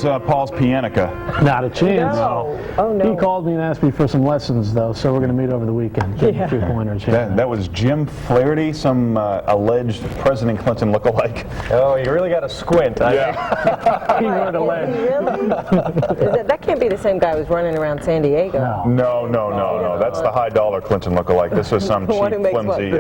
is Paul's pianica? Not a chance. No. Oh, no. He called me and asked me for some lessons, though, so we're going to meet over the weekend. Give me 2 pointers. That was Jim Flaherty, some alleged President Clinton look-alike. Oh, you really got to squint. He wrote a lead. Really? That can't be the same guy who was running around San Diego. No. That's the high-dollar Clinton look-alike. This is some cheap, flimsy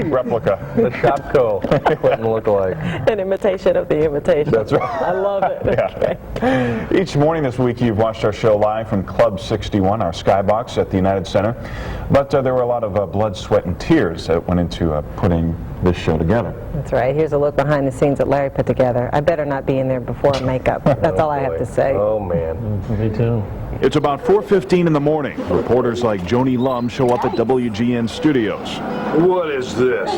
replica. The Shopko Clinton look-alike. An imitation of the imitation. That's right. I love it. Yeah. Okay. Each morning this week you've watched our show live from Club 61, our skybox at the United Center. But there were a lot of blood, sweat, and tears that went into putting this show together. That's right. Here's a look behind the scenes that Larry put together. I better not be in there before makeup. That's all I have to say. Oh, man. Me too. It's about 4:15 in the morning. Reporters like Joni Lum show up at WGN Studios. What is this?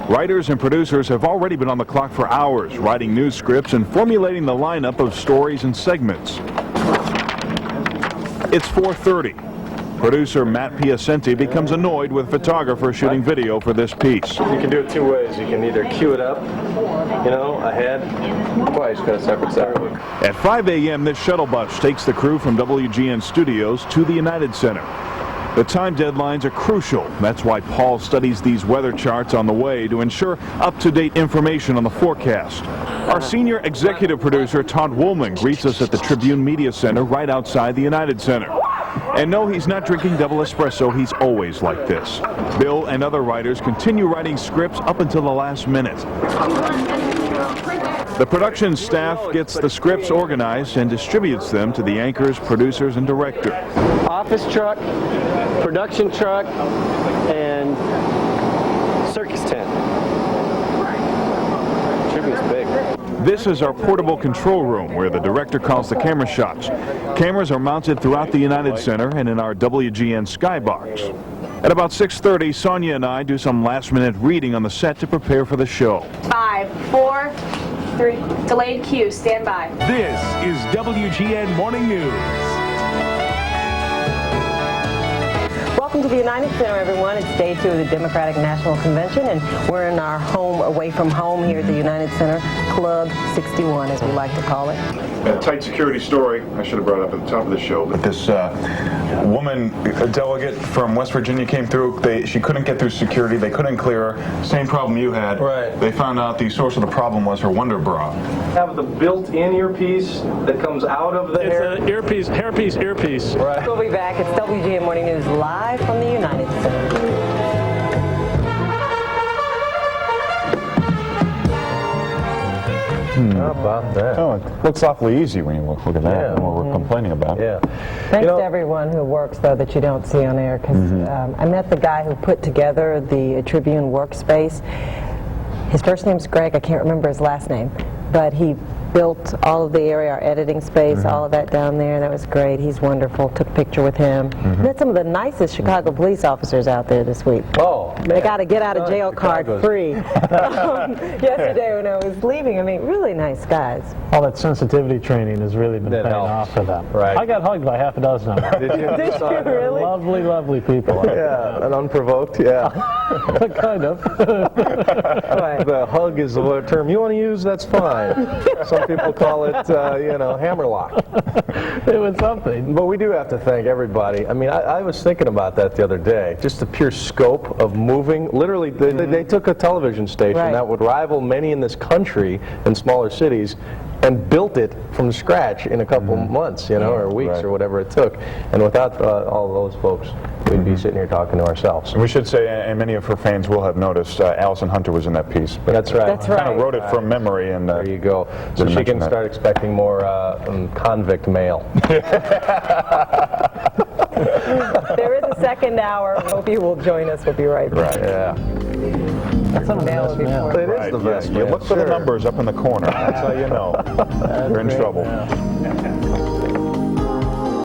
Writers and producers have already been on the clock for hours, writing news scripts and formulating the lineup of stories and segments. It's 4:30. Producer Matt Piacenti becomes annoyed with photographer shooting video for this piece. You can do it 2 ways. You can either cue it up, you know, ahead. Boy, he's got a separate. At 5 a.m., this shuttle bus takes the crew from WGN Studios to the United Center. The time deadlines are crucial. That's why Paul studies these weather charts on the way to ensure up-to-date information on the forecast. Our senior executive producer, Todd Woolman, greets us at the Tribune Media Center right outside the United Center. And no, he's not drinking double espresso. He's always like this. Bill and other writers continue writing scripts up until the last minute. The production staff gets the scripts organized and distributes them to the anchors, producers, and director. Office truck, production truck, and circus tent. Tribune's big. This is our portable control room where the director calls the camera shots. Cameras are mounted throughout the United Center and in our WGN skybox. At about 6:30, Sonia and I do some last-minute reading on the set to prepare for the show. 5, 4, 3, delayed cue, stand by. This is WGN Morning News. Welcome to the United Center, everyone. It's day 2 of the Democratic National Convention, and we're in our home away from home here at the United Center, Club 61, as we like to call it. A tight security story. I should have brought it up at the top of the show. But this woman, a delegate from West Virginia, came through. She couldn't get through security. They couldn't clear her. Same problem you had. Right. They found out the source of the problem was her Wonder Bra. Have the built-in earpiece that comes out of the hair. It's an earpiece, hairpiece, earpiece. Right. We'll be back. It's WGN Morning News live from the United Center. How about that? Oh, it looks awfully easy when you look at that and what we're complaining about. Yeah. Thanks to everyone who works, though, that you don't see on air, because I met the guy who put together the Tribune workspace. His first name's Greg. I can't remember his last name, but he built all of the area, our editing space, all of that down there. That was great. He's wonderful. Took a picture with him. Met some of the nicest Chicago police officers out there this week. Oh, man. They got a get out of jail card Chicago's- free. Yesterday when I was leaving, I mean, really nice guys. All that sensitivity training has really been That paying helps. off for them. Right. I got hugged by half a dozen of them. Did you? Did you really? Lovely, lovely people. Yeah, and unprovoked, yeah. Kind of. Right. The hug is the word term you want to use, that's fine. Some people call it, hammerlock. It was something. But we do have to thank everybody. I mean, I was thinking about that the other day. Just the pure scope of moving. Literally, they took a television station that would rival many in this country in smaller cities and built it from scratch in a couple months, or weeks or whatever it took. And without all those folks, we'd be sitting here talking to ourselves. We should say, and many of her fans will have noticed, Allison Hunter was in that piece. But That's right. That's kind right. of wrote it from memory. And There you go. So didn't she can mention that. start expecting more convict mail. There is a second hour. Hope you will join us. We'll be right back. Yeah. That's some of the Mail best will be mail. for- It is the best. You look for the numbers up in the corner. That's how you know. You're in great trouble. mail.